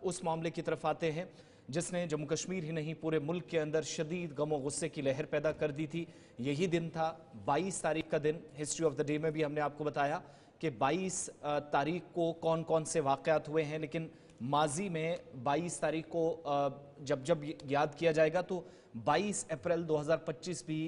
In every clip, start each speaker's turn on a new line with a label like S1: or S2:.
S1: उस मामले की तरफ आते हैं जिसने जम्मू कश्मीर ही नहीं पूरे मुल्क के अंदर शदीद गम और गुस्से की लहर पैदा कर दी थी। यही दिन था 22 तारीख का दिन। हिस्ट्री ऑफ द डे में भी हमने आपको बताया कि 22 तारीख को कौन कौन से वाक़यात हुए हैं, लेकिन माजी में 22 तारीख को जब जब याद किया जाएगा तो 22 अप्रैल 2025 भी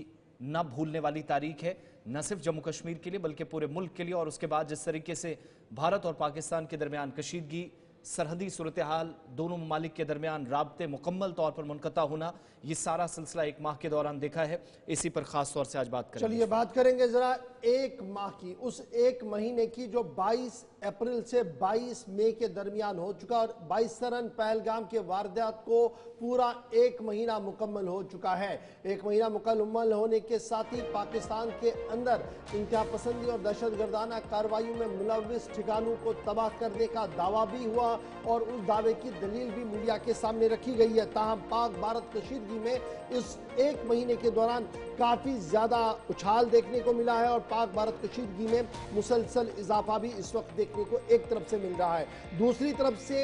S1: न भूलने वाली तारीख है, न सिर्फ जम्मू कश्मीर के लिए बल्कि पूरे मुल्क के लिए। और उसके बाद जिस तरीके से भारत और पाकिस्तान के दरमियान कशीदगी, सरहदी सूरत हाल, दोनों ममालिक के दरमियान राब्ते मुकम्मल तौर पर मुनक़ता होना, ये सारा सिलसिला एक माह के दौरान देखा है। इसी पर खास तौर से आज बात करेंगे।
S2: चलिए बात करेंगे जरा एक माह की, उस एक महीने की जो 22 अप्रैल से 22 मई के दरमियान हो चुका और 22 सरन पहलगाम के वारदात को पूरा एक महीना मुकम्मल हो चुका है। एक महीना मुकम्मल होने के साथ ही पाकिस्तान के अंदर इंतहा पसंदी और दहशतगर्दाना कार्रवाइयों में मुलविस ठिकानों को तबाह करने का दावा भी हुआ और उस दावे की दलील भी मीडिया के सामने रखी गई है। ताहम पाक भारत कशीदगी में इस एक महीने के दौरान काफी ज्यादा उछाल देखने को मिला है और पाक भारत कशीदगी में मुसलसल इजाफा भी इस वक्त देखने को एक तरफ से मिल रहा है। दूसरी तरफ से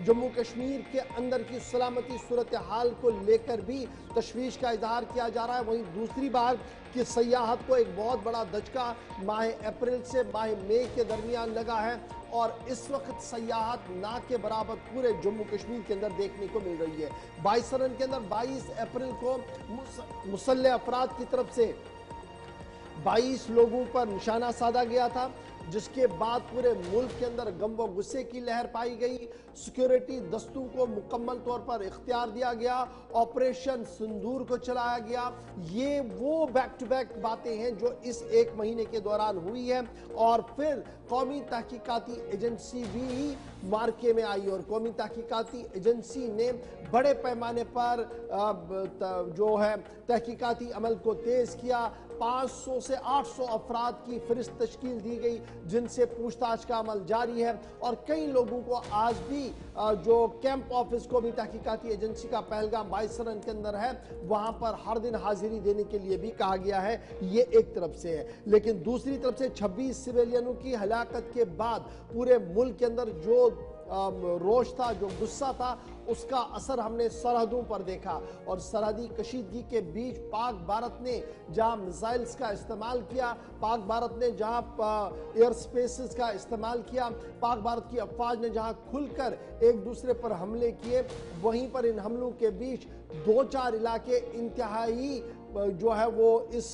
S2: जम्मू कश्मीर के अंदर की सलामती सूरत हाल को लेकर भी तशवीश का इजहार किया जा रहा है। वहीं दूसरी बार कि सयाहत को एक बहुत बड़ा धचका माह अप्रैल से माह मई के दरमियान लगा है और इस वक्त सयाहत ना के बराबर पूरे जम्मू कश्मीर के अंदर देखने को मिल रही है। 22 सरन के अंदर 22 अप्रैल को मुसल्लह अफराद की तरफ से 22 लोगों पर निशाना साधा गया था, जिसके बाद पूरे मुल्क के अंदर गम व गुस्से की लहर पाई गई। सिक्योरिटी दस्तों को मुकम्मल तौर पर इख्तियार दिया गया, ऑपरेशन सिंदूर को चलाया गया। ये वो बैक टू बैक बातें हैं जो इस एक महीने के दौरान हुई है और फिर कौमी तहकीकाती एजेंसी भी मार्के में आई और कौमी तहकीकाती एजेंसी ने बड़े पैमाने पर जो है तहकीकाती अमल को तेज किया। 500 से 800 अफराद की फहरिस्त तश्कील दी गई जिनसे पूछताछ का अमल जारी है और कई लोगों को आज भी जो कैंप ऑफिस कौमी तहकीकाती एजेंसी का पहलगाम 22 सरन के अंदर है वहां पर हर दिन हाजिरी देने के लिए भी कहा गया है। ये एक तरफ से है, लेकिन दूसरी तरफ से 26 सिविलियनों की हलाकत के बाद पूरे मुल्क के अंदर जो रोष था, जो गुस्सा था, उसका असर हमने सरहदों पर देखा और सरहदी कशीदगी के बीच पाक भारत ने जहां मिसाइल्स का इस्तेमाल किया, पाक भारत ने जहां एयर स्पेसेस का इस्तेमाल किया, पाक भारत की अफवाज ने जहां खुलकर एक दूसरे पर हमले किए, वहीं पर इन हमलों के बीच 2-4 इलाके इंतहाई जो है वो इस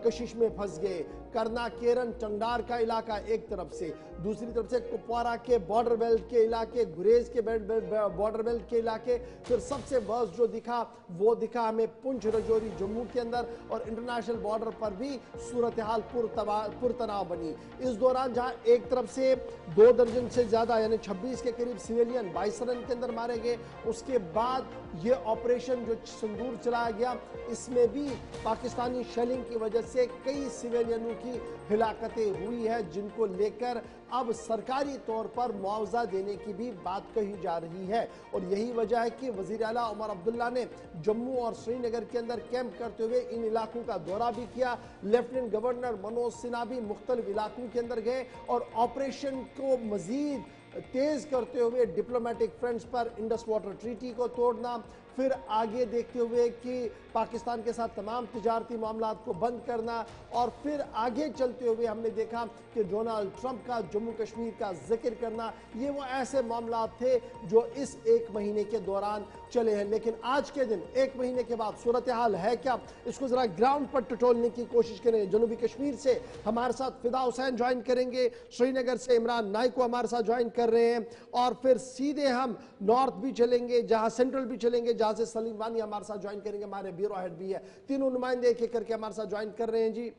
S2: कशिश में फंस गए। करना केरन टंगडार का इलाका एक तरफ से, दूसरी तरफ से कुपवारा के बॉर्डर बेल्ट के इलाके, गुरेज के बॉर्डर बेल्ट के इलाके, फिर सबसे वर्स्ट जो दिखा वो दिखा हमें पुंछ रजौरी जम्मू के अंदर और इंटरनेशनल बॉर्डर पर भी सूरत हाल पुरतनाव बनी। इस दौरान जहां एक तरफ से 2 दर्जन से ज्यादा यानी 26 के करीब सिविलियन 22 सरन के अंदर मारे गए, उसके बाद ये ऑपरेशन जो सिंदूर चलाया गया इसमें भी पाकिस्तानी शेलिंग की वजह से कई सिविलियनों की हिलाकतें हुई है, जिनको लेकर अब सरकारी तौर पर मुआवजा देने की भी बात कही जा रही है। और यही वजह है कि वजीर आला उमर अब्दुल्ला ने जम्मू और श्रीनगर के अंदर कैंप करते हुए इन इलाकों का दौरा भी किया। लेफ्टिनेंट गवर्नर मनोज सिन्हा भी मुख्तलिफ इलाकों के अंदर गए और ऑपरेशन को मजीद तेज करते हुए डिप्लोमेटिक फ्रंट्स पर इंडस वाटर ट्रीटी को तोड़ना, फिर आगे देखते हुए कि पाकिस्तान के साथ तमाम तिजारती मामलात को बंद करना और फिर आगे चलते हुए हमने देखा कि डोनाल्ड ट्रंप का जम्मू कश्मीर का जिक्र करना। ये वो ऐसे मामलात थे जो इस एक महीने के दौरान चले हैं। लेकिन आज के दिन एक महीने के बाद सूरत हाल है क्या, इसको जरा ग्राउंड पर टटोलने की कोशिश करें। जनूबी कश्मीर से हमारे साथ फिदा हुसैन ज्वाइन करेंगे, श्रीनगर से इमरान नाइक को हमारे साथ ज्वाइन कर रहे हैं और फिर सीधे हम नॉर्थ भी चलेंगे, जहां सेंट्रल भी चलेंगे, जहां से सलीम वानी हमारे साथ ज्वाइन करेंगे, हमारे ब्यूरो हेड भी है। तीनों नुमाइंदे एक एक करके हमारे साथ ज्वाइन कर रहे हैं जी।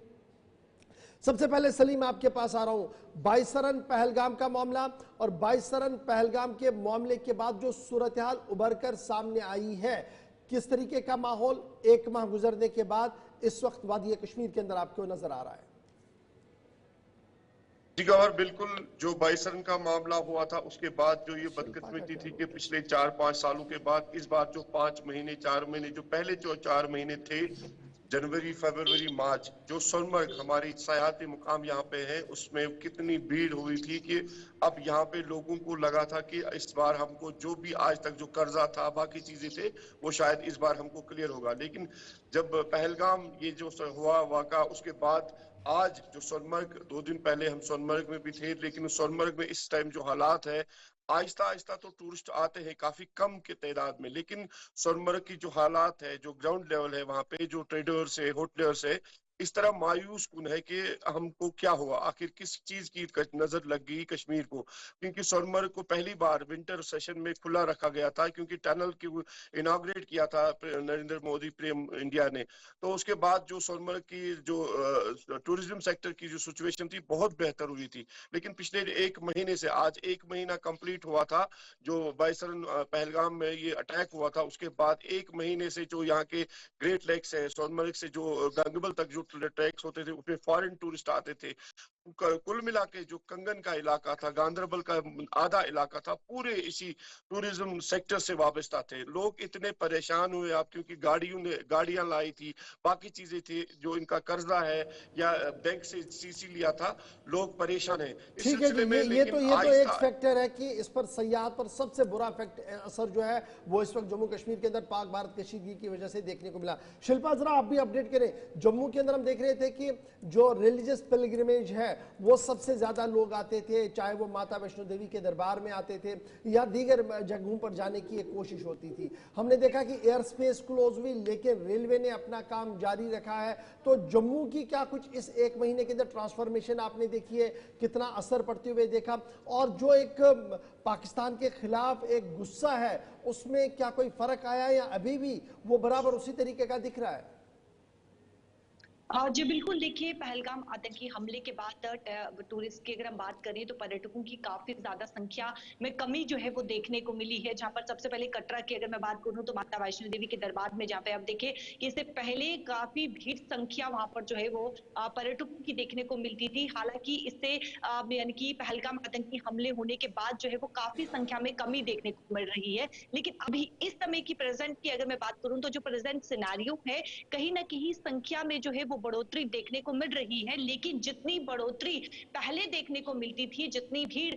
S2: सबसे पहले सलीम आपके पास आ रहा हूं। 22 सरन पहलगाम का मामला और 22 सरन पहलगाम के मामले के बाद जो सूरत हाल उभर कर सामने आई है, किस तरीके का माहौल एक माह गुजरने के बाद इस वक्त वादी कश्मीर के अंदर आपको नजर आ रहा है?
S3: जी गवर, बिल्कुल जो 22 सरन का मामला हुआ था उसके बाद जो ये बदकिस्मती थी कि पिछले 4-5 सालों के बाद इस बार जो 5 महीने 4 महीने जो पहले जो 4 महीने थे जनवरी, फरवरी, मार्च जो सोनमर्ग हमारी सयाहती मुकाम यहाँ पे है, उसमें कितनी भीड़ हुई थी कि अब यहाँ पे लोगों को लगा था कि इस बार हमको जो भी आज तक जो कर्जा था, बाकी चीजें थे, वो शायद इस बार हमको क्लियर होगा। लेकिन जब पहलगाम ये जो हुआ वाक़ा, उसके बाद आज जो सोनमर्ग, 2 दिन पहले हम सोनमर्ग में भी थे, लेकिन सोनमर्ग में इस टाइम जो हालात है, आहिस्ता आहिस्ता तो टूरिस्ट आते हैं काफी कम के तादाद में, लेकिन सोनमर्ग की जो हालात है, जो ग्राउंड लेवल है वहां पे, जो ट्रेडर्स है, होटलर्स है, इस तरह मायूस कुन है कि हमको क्या हुआ, आखिर किस चीज की नजर लग गई कश्मीर को। क्योंकि सोनमर्ग को पहली बार विंटर सेशन में खुला रखा गया था, क्योंकि टनल की इनाग्रेट किया था नरेंद्र मोदी प्रेम इंडिया ने। तो उसके बाद जो सोनमर्ग की जो टूरिज्म सेक्टर की जो सिचुएशन थी, बहुत बेहतर हुई थी। लेकिन पिछले 1 महीने से, आज 1 महीना कंप्लीट हुआ था जो बाइसरन पहलगाम में ये अटैक हुआ था, उसके बाद 1 महीने से जो यहाँ के ग्रेट लेक्स है, सोनमर्ग से जो गंगबल तक जो ट्रैक्स होते थे, उसमें फॉरेन टूरिस्ट आते थे। कुल मिला के जो कंगन का इलाका था, गांधरबल का आधा इलाका था, पूरे इसी टूरिज्म सेक्टर से वाबस्ता थे। लोग इतने परेशान हुए आप, क्योंकि गाड़ियां लाई थी, बाकी चीजें थी, जो इनका कर्जा है या बैंक से सीसी लिया था, लोग परेशान हैं इस
S2: ठीक है जी,
S3: सिलसिले में।
S2: ये
S3: लेकिन
S2: तो एक
S3: आहिस्ता
S2: फैक्टर है कि इस पर सयाहत पर सबसे बुरा असर जो है वो इस वक्त जम्मू कश्मीर के अंदर पाक भारत कशीदगी की वजह से देखने को मिला। शिल्पा, जरा आप भी अपडेट करें। जम्मू के अंदर हम देख रहे थे कि जो रिलीजियस पिलग्रिमेज है वो सबसे ज्यादा लोग आते थे, चाहे वो माता वैष्णो देवी के दरबार में आते थे या दीगर जगहों पर जाने की एक कोशिश होती थी। हमने देखा कि एयर स्पेस क्लोज हुई, लेकिन रेलवे ने अपना काम जारी रखा है। तो जम्मू की क्या कुछ इस 1 महीने के अंदर ट्रांसफॉर्मेशन आपने देखी है, कितना असर पड़ते हुए देखा, और जो एक पाकिस्तान के खिलाफ एक गुस्सा है उसमें क्या कोई फर्क आया या अभी भी वो बराबर उसी तरीके का दिख रहा है?
S4: जी बिल्कुल, देखिए पहलगाम आतंकी हमले के बाद टूरिस्ट की अगर हम बात करें तो पर्यटकों की काफी ज्यादा संख्या में कमी जो है वो देखने को मिली है। जहां पर सबसे पहले कटरा की अगर मैं बात करूं तो माता वैष्णो देवी के दरबार में, जहां पे आप देखें कि इससे पहले काफी भीड़ संख्या वहां पर जो है वो पर्यटकों की देखने को मिलती थी। हालांकि इससे यानी कि पहलगाम आतंकी हमले होने के बाद जो है वो काफी संख्या में कमी देखने को मिल रही है। लेकिन अभी इस समय की प्रेजेंट की अगर मैं बात करूं तो जो प्रेजेंट सिनेरियो है, कहीं ना कहीं संख्या में जो है वो बढ़ोतरी देखने को मिल रही है। लेकिन जितनी बढ़ोतरी पहले देखने को मिलती थी, जितनी भीड़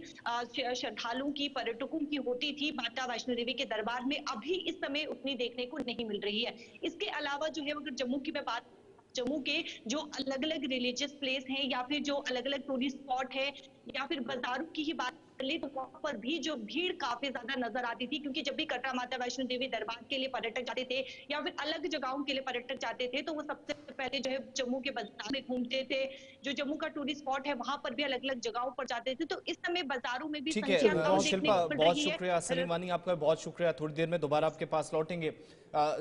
S4: श्रद्धालुओं की, पर्यटकों की होती थी माता वैष्णो देवी के दरबार में, अभी इस समय उतनी देखने को नहीं मिल रही है। इसके अलावा जो है अगर जम्मू की मैं बात, जम्मू के जो अलग अलग रिलीजियस प्लेस हैं या फिर जो अलग अलग टूरिस्ट स्पॉट है या फिर बाजारों की ही बात कर ले तो वहां पर भी जो भीड़ काफी ज्यादा नजर आती थी। क्योंकि जब भी कटरा माता वैष्णो देवी दरबार के लिए पर्यटक जाते थे या फिर अलग जगहों के लिए पर्यटक जाते थे तो वो सबसे पहले जो है जम्मू के बाजार में घूमते थे। जो जम्मू का टूरिस्ट स्पॉट है वहां पर भी अलग अलग जगहों पर जाते थे। तो इस समय बाजारों में भी
S1: ठीक
S4: संख्या
S1: है
S4: कम देखने
S1: शिल्पा,
S4: को मिल
S1: बहुत
S4: रही है।
S1: शुक्रिया। सलीम वानी, आपका बहुत शुक्रिया। थोड़ी देर में दोबारा आपके पास लौटेंगे।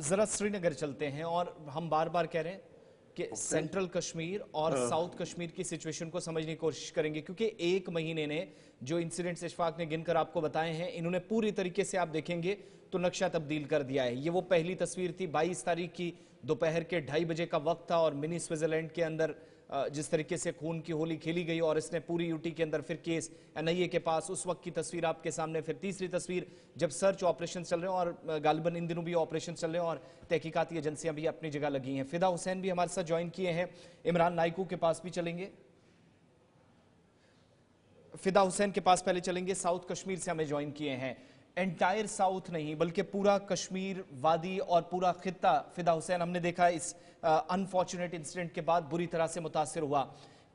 S1: जरा श्रीनगर चलते हैं और हम बार बार कह रहे हैं कि सेंट्रल कश्मीर और साउथ कश्मीर की सिचुएशन को समझने की कोशिश करेंगे, क्योंकि 1 महीने ने जो इंसिडेंट्स इशफाक ने गिनकर आपको बताए हैं, इन्होंने पूरी तरीके से आप देखेंगे तो नक्शा तब्दील कर दिया है। ये वो पहली तस्वीर थी 22 तारीख की, दोपहर के 2:30 बजे का वक्त था और मिनी स्विट्जरलैंड के अंदर जिस तरीके से खून की होली खेली गई और इसने पूरी यूटी के अंदर फिर केस एनआईए के पास, उस वक्त की तस्वीर आपके सामने। फिर तीसरी तस्वीर जब सर्च ऑपरेशन चल रहे हैं और गालिबन इन दिनों भी ऑपरेशन चल रहे हैं और तहकीकाती एजेंसियां भी अपनी जगह लगी हैं। फिदा हुसैन भी हमारे साथ ज्वाइन किए हैं, इमरान नाइकू के पास भी चलेंगे। फिदा हुसैन के पास पहले चलेंगे, साउथ कश्मीर से हमें ज्वाइन किए हैं। एंटायर साउथ नहीं बल्कि पूरा कश्मीर वादी और पूरा खित्ता, फिदा हुसैन, हमने देखा इस अनफॉर्चुनेट इंसिडेंट के बाद बुरी तरह से मुतासिर हुआ।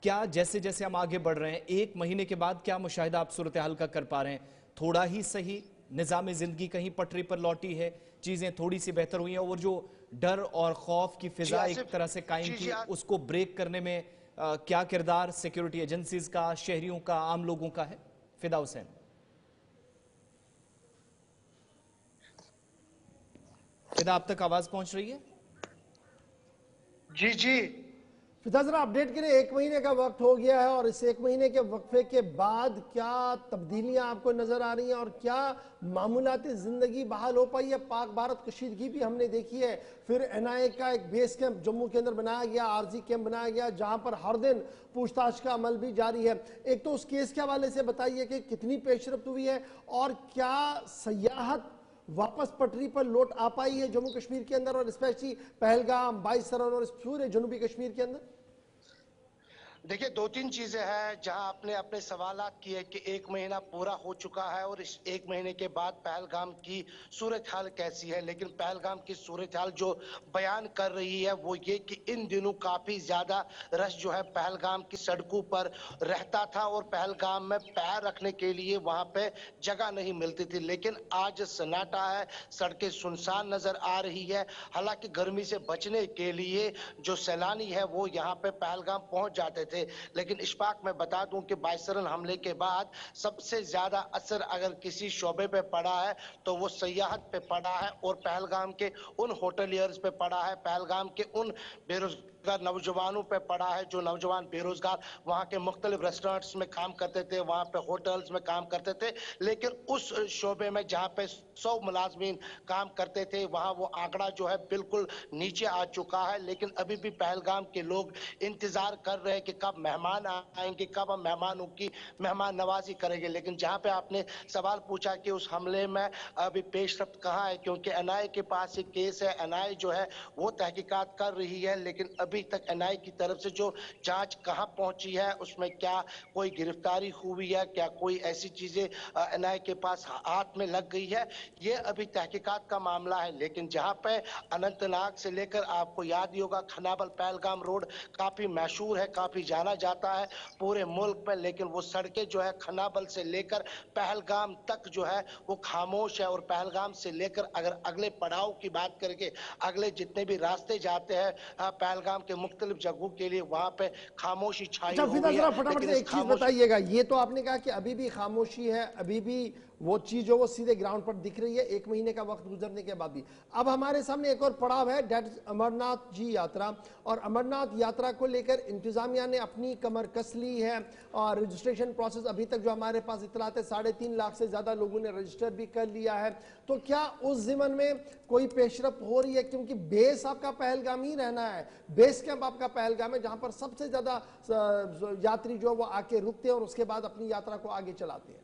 S1: क्या जैसे जैसे हम आगे बढ़ रहे हैं 1 महीने के बाद क्या मुशाहिदा आप सूरत हाल का कर पा रहे हैं? थोड़ा ही सही निज़ाम जिंदगी कहीं पटरी पर लौटी है, चीजें थोड़ी सी बेहतर हुई हैं और जो डर और खौफ की फिजा एक तरह से कायम थी उसको ब्रेक करने में क्या किरदार सिक्योरिटी एजेंसीज का, शहरियों का, आम लोगों का है? फिदा हुसैन। फिदा, आप तक आवाज पहुंच रही है?
S5: जी जी
S2: फिदा, जरा अपडेट करें। 1 महीने का वक्त हो गया है और इस 1 महीने के वक्फे के बाद क्या तब्दीलियां आपको नजर आ रही हैं और क्या मामूलाती जिंदगी बहाल हो पाई है? पाक भारत कशीदगी भी हमने देखी है, फिर एनआईए का एक बेस कैंप जम्मू के अंदर बनाया गया, आरजी कैंप बनाया गया जहां पर हर दिन पूछताछ का अमल भी जारी है। एक तो उस केस के हवाले से बताइए कि कितनी पेशरफ्त हुई है और क्या सयाहत वापस पटरी पर लौट आ पाई है जम्मू कश्मीर के अंदर, और स्पेशली पहलगाम, बाईसरन और इस पूरे जनूबी कश्मीर के अंदर?
S5: देखिए, दो तीन चीजें हैं जहां आपने अपने सवालात किए कि एक महीना पूरा हो चुका है और इस एक महीने के बाद पहलगाम की सूरत हाल कैसी है। लेकिन पहलगाम की सूरत हाल जो बयान कर रही है वो ये कि इन दिनों काफी ज्यादा रश जो है पहलगाम की सड़कों पर रहता था और पहलगाम में पैर रखने के लिए वहां पे जगह नहीं मिलती थी। लेकिन आज सन्नाटा है, सड़कें सुनसान नजर आ रही है। हालांकि गर्मी से बचने के लिए जो सैलानी है वो यहाँ पे पहलगाम पहुंच जाते थे। लेकिन इशफाक मैं बता दूं कि बाइसरन हमले के बाद सबसे ज्यादा असर अगर किसी शोबे पे पड़ा है तो वो सयाहत पे पड़ा है और पहलगाम के उन होटलियर्स पे पड़ा है, पहलगाम के उन बेरोजगार नौजवानों पे पड़ा है जो नौजवान बेरोजगार वहां के मुख्तलिफ रेस्टोरेंट्स में काम करते थे, वहां पे होटल्स में काम करते थे। लेकिन उस शोबे में जहां पे 100 मुलाजमीन काम करते थे वहां वो आंकड़ा जो है बिल्कुल नीचे आ चुका है। लेकिन अभी भी पहलगाम के लोग इंतजार कर रहे हैं कि कब मेहमान आएंगे, कब हम मेहमानों की मेहमान नवाजी करेंगे। लेकिन जहां पे आपने सवाल पूछा कि उस हमले में अभी पेशरफ्त कहाँ है, क्योंकि एनआईए के पास एक केस है, एनआईए जो है वो तहकीकात कर रही है। लेकिन अभी तक एनआईए की तरफ से जो जांच कहां पहुंची है, उसमें क्या कोई गिरफ्तारी हुई है, क्या कोई ऐसी चीजें एनआईए के पास हाथ में लग गई है, ये अभी तहकीकात का मामला है। लेकिन जहां पे अनंतनाग से लेकर आपको याद ही होगा खनाबल पहलगाम रोड काफी मशहूर है, काफी जाना जाता है पूरे मुल्क में। लेकिन वो सड़कें जो है खनाबल से लेकर पहलगाम तक जो है वो खामोश है। और पहलगाम से लेकर अगर अगले पड़ाव की बात करके अगले जितने भी रास्ते जाते हैं पहलगाम के मुख्तलिफ जगहों के लिए, वहां पे खामोशी छाई
S2: अच्छा फिदा,
S5: हुई
S2: जरा
S5: है।
S2: फटाफट
S5: लेकिन
S2: से
S5: इस
S2: एक चीज
S5: खामोशी
S2: बताइएगा, ये तो आपने कहा कि अभी भी खामोशी है, अभी भी वो चीज जो वो सीधे ग्राउंड पर दिख रही है एक महीने का वक्त गुजरने के बाद भी। अब हमारे सामने एक और पड़ाव है, डेट अमरनाथ जी यात्रा, और अमरनाथ यात्रा को लेकर इंतजामिया ने अपनी कमर कस ली है और रजिस्ट्रेशन प्रोसेस अभी तक जो हमारे पास इतलात है 3.5 लाख से ज्यादा लोगों ने रजिस्टर भी कर लिया है। तो क्या उस जिमन में कोई पेशरफ हो रही है, क्योंकि बेस आपका पहलगाम ही रहना है, बेस कैंप आपका पहलगाम है जहां पर सबसे ज्यादा यात्री जो वो आके रुकते हैं और उसके बाद अपनी यात्रा को आगे चलाते हैं?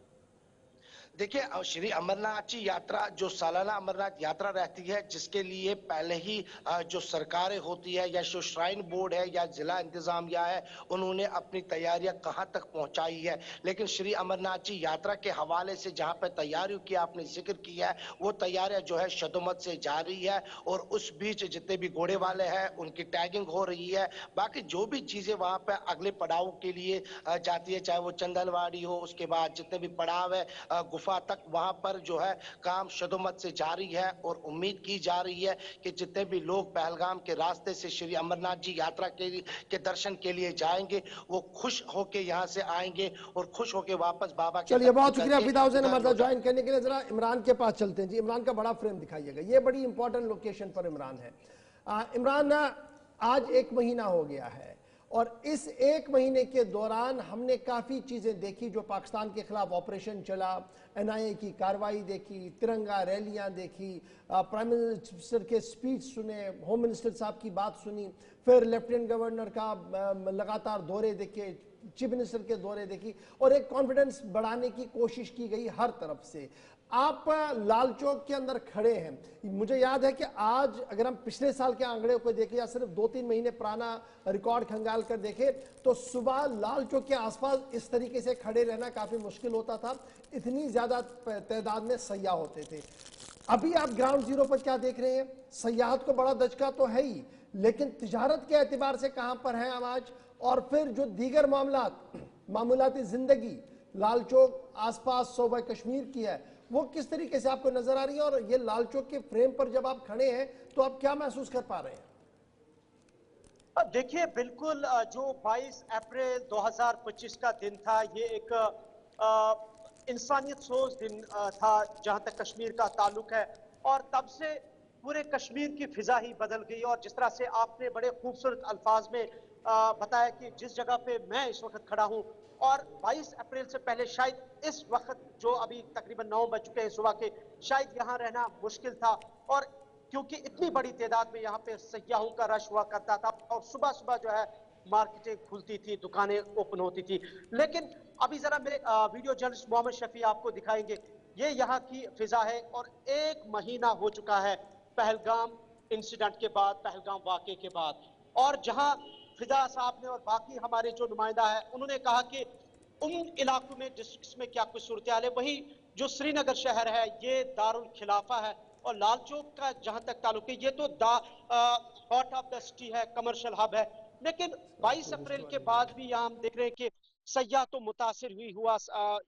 S5: देखिए, श्री अमरनाथ जी यात्रा जो सालाना अमरनाथ यात्रा रहती है, जिसके लिए पहले ही जो सरकारें होती है या जो श्राइन बोर्ड है या जिला इंतजामिया है उन्होंने अपनी तैयारियां कहां तक पहुंचाई है। लेकिन श्री अमरनाथ जी यात्रा के हवाले से जहां पर तैयारियों की आपने जिक्र किया है वो तैयारियां जो है शदुमत से जारी है। और उस बीच जितने भी घोड़े वाले हैं उनकी टैगिंग हो रही है। बाकी जो भी चीजें वहां पर अगले पड़ाव के लिए जाती है, चाहे वो चंदनवाड़ी हो, उसके बाद जितने भी पड़ाव है गुफा तक, वहां पर जो है काम शदुमत से जारी है। और उम्मीद की जा रही है कि जितने भी लोग पहलगाम के रास्ते से श्री अमरनाथ जी यात्रा के दर्शन के लिए जाएंगे वो खुश होके यहाँ से आएंगे और खुश होके वापस बाबा के
S2: चलिए, बहुत शुक्रिया
S5: करके
S2: फिदा हुसैन हमारे साथ
S5: लौटा।
S2: ज्वाइन करने के लिए। जरा इमरान के पास चलते हैं जी, इमरान का बड़ा फ्रेम दिखाइएगा, ये बड़ी इंपॉर्टेंट लोकेशन पर इमरान है। इमरान, आज एक महीना हो गया है और इस एक महीने के दौरान हमने काफी चीजें देखी, जो पाकिस्तान के खिलाफ ऑपरेशन चला, एनआईए की कार्रवाई देखी, तिरंगा रैलियां देखी, प्राइम मिनिस्टर के स्पीच सुने, होम मिनिस्टर साहब की बात सुनी, फिर लेफ्टिनेंट गवर्नर का लगातार दौरे देखे, चीफ मिनिस्टर के दौरे देखी, और एक कॉन्फिडेंस बढ़ाने की कोशिश की गई हर तरफ से। आप लाल चौक के अंदर खड़े हैं, मुझे याद है कि आज अगर हम पिछले साल के आंकड़े को देखें या सिर्फ 2-3 महीने पुराना रिकॉर्ड खंगाल कर देखें तो सुबह लाल चौक के आसपास इस तरीके से खड़े रहना काफी मुश्किल होता था, इतनी ज्यादा तादाद में सयाह होते थे। अभी आप ग्राउंड जीरो पर क्या देख रहे हैं? सयाहत को बड़ा दचका तो है ही, लेकिन तिजारत के एतबार से कहां पर हैं हम आज? और फिर जो दीगर मामूलाती जिंदगी लाल चौक आसपास सूबा कश्मीर की है वो किस तरीके से आपको नजर आ रही है? और ये लाल चौक के फ्रेम पर जब आप खड़े हैं तो आप क्या महसूस कर पा रहे हैं?
S6: देखिए, बिल्कुल जो 22 अप्रैल 2025 का दिन था ये एक इंसानियत सोच दिन था जहां तक कश्मीर का ताल्लुक है। और तब से पूरे कश्मीर की फिजा ही बदल गई। और जिस तरह से आपने बड़े खूबसूरत अल्फाज में बताया कि जिस जगह पे मैं इस वक्त खड़ा हूं और 22 अप्रैल से पहले शायद इस वक्त जो अभी तकरीबन 9 बज चुके हैं सुबह के, शायद यहाँ रहना मुश्किल था। और क्योंकि इतनी बड़ी तादाद में यहाँ पे सयाहों का रश हुआ करता था और सुबह सुबह जो है मार्केटें खुलती थी, दुकानें ओपन होती थी। लेकिन अभी जरा मेरे वीडियो जर्नलिस्ट मोहम्मद शफी आपको दिखाएंगे ये यहाँ की फिजा है। और 1 महीना हो चुका है पहलगाम इंसिडेंट के बाद, पहलगाम वाकये के बाद। और जहां फिजा साहब ने और बाकी हमारे जो नुमाइंदा है उन्होंने कहा कि उन इलाकों में, डिस्ट्रिक्ट्स में क्या कुछ सूरत हाल है, वही जो श्रीनगर शहर है ये दारुल खिलाफा है। और लाल चौक का जहां तक ताल्लुक है, ये तो हार्ट ऑफ द सिटी है, कमर्शियल हब है। लेकिन 22 अप्रैल के बाद भी यहाँ हम देख रहे हैं कि सयाह तो मुतासिर हुआ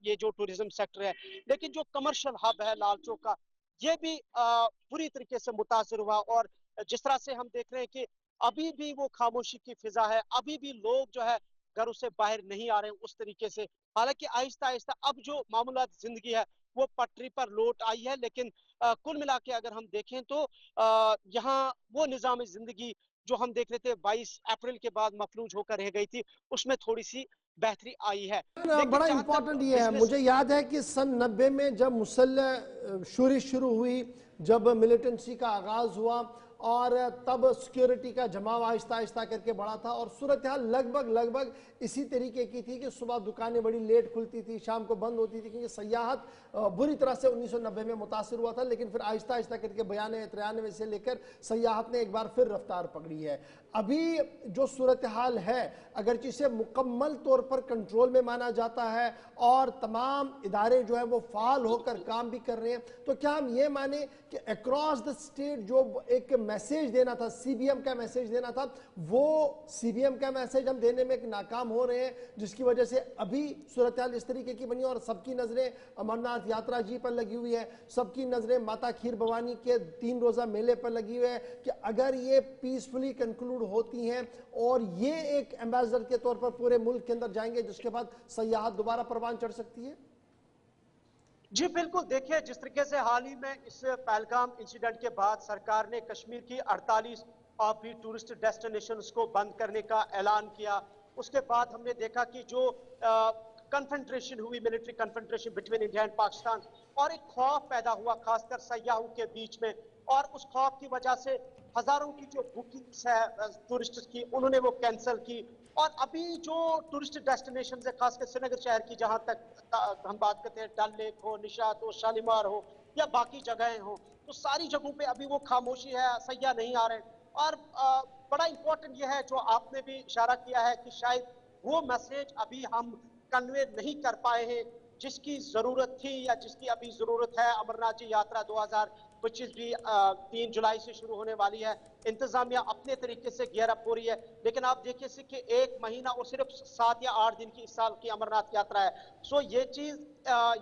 S6: ये जो टूरिज्म सेक्टर है, लेकिन जो कमर्शियल हब है लाल चौक का, ये भी पूरी तरीके से मुतासिर हुआ। और जिस तरह से हम देख रहे हैं कि अभी भी वो खामोशी की फिजा है, अभी भी लोग जो है घरों से बाहर नहीं आ रहे हैं उस तरीके से। हालांकि आहिस्ता आहिस्ता अब जो मामूलात जिंदगी है वो पटरी पर लौट आई है, लेकिन कुल मिला के अगर हम देखें तो यहाँ वो निजाम जिंदगी जो हम देख रहे थे 22 अप्रैल के बाद मफलूज होकर रह गई थी, उसमें थोड़ी सी बेहतरी आई है। लेकिन
S2: बड़ा
S6: जहां
S2: इंपॉर्टेंट
S6: तक
S2: ये है, मुझे याद है कि सन 90 में जब मुसल्ह शुरू हुई, जब मिलिटेंसी का आगाज हुआ और तब सिक्योरिटी का जमाव आहिस्ता आहिस्ता करके बढ़ा था और सूरत हाल लगभग इसी तरीके की थी कि सुबह दुकानें बड़ी लेट खुलती थी, शाम को बंद होती थी, क्योंकि सयाहत बुरी तरह से 1990 में मुतासिर हुआ था। लेकिन फिर आहिस्ता आहिस्ता करके 92-93 से लेकर सयाहत ने एक बार फिर रफ्तार पकड़ी है। अभी जो सूरत हाल है, अगर जिसे मुकम्मल तौर पर कंट्रोल में माना जाता है और तमाम इदारे जो है वो फाल होकर काम भी कर रहे हैं, तो क्या हम ये माने कि अक्रॉस द स्टेट जो एक मैसेज देना था, सीबीएम का मैसेज देना था, वो सीबीएम का मैसेज हम देने में नाकाम हो रहे हैं, जिसकी वजह से अभी सूरत हाल इस तरीके की बनी और सबकी नजरें अमरनाथ यात्रा जी पर लगी हुई है, सबकी नजरें माता खीर भवानी के 3 रोजा मेले पर लगी हुई है कि अगर ये पीसफुली कंक्लूड होती हैं और ये एक एम्बेसडर के तौर पर पूरे मुल्क के अंदर जाएंगे, जिसके बाद सयाहत दोबारा परवान चढ़ सकती है।
S6: जी बिल्कुल, देखिए जिस तरीके से हाल ही में इस पहलगाम इंसिडेंट के बाद सरकार ने कश्मीर की 48 ऑफ टूरिस्ट डेस्टिनेशंस को बंद करने का ऐलान किया, उसके बाद हमने देखा कि जो कन्फ्रंट्रेशन हुई, military confrontation between India and Pakistan, और एक खौफ पैदा हुआ खासकर सयाहों के बीच में। और उस खौफ की वजह से हजारों की जो बुकिंग्स है टूरिस्ट की, उन्होंने वो कैंसिल की। और अभी जो टूरिस्ट डेस्टिनेशन है खासकर श्रीनगर शहर की, जहां तक हम बात करते हैं, डल लेक हो, निशात हो, शालीमार हो या बाकी जगहें हो, तो सारी जगहों पे अभी वो खामोशी है, सयाह नहीं आ रहे। और बड़ा इंपॉर्टेंट यह है जो आपने भी इशारा किया है कि शायद वो मैसेज अभी हम कन्वे नहीं कर पाए हैं जिसकी जरूरत थी या जिसकी अभी जरूरत है। अमरनाथ जी यात्रा 2025 भी 3 जुलाई से शुरू होने वाली है। इंतजामिया अपने तरीके से गियर अप हो रही है, लेकिन आप देखिए कि 1 महीना और सिर्फ 7 या 8 दिन की इस साल की अमरनाथ यात्रा है। सो ये चीज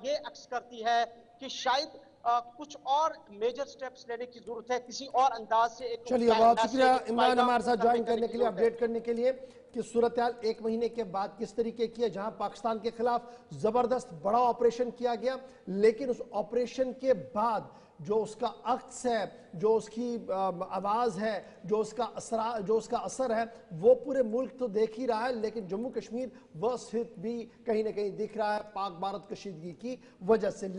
S6: ये अक्स करती है कि शायद कुछ और मेजर स्टेप्स लेने की जरूरत है, किसी और अंदाज से एक।
S2: चलिए, बहुत शुक्रिया इमरान हमारे साथ ज्वाइन करने के लिए, अपडेट करने के लिए कि सूरत हाल 1 महीने के बाद किस तरीके की है, जहां पाकिस्तान के खिलाफ जबरदस्त बड़ा ऑपरेशन किया गया, लेकिन उस ऑपरेशन के बाद जो उसका अक्स है, जो उसकी आवाज है, जो उसका असर है, वो पूरे मुल्क तो देख ही रहा है, लेकिन जम्मू कश्मीर वह स्थित भी कहीं ना कहीं दिख रहा है पाक भारत कशीदगी की वजह से।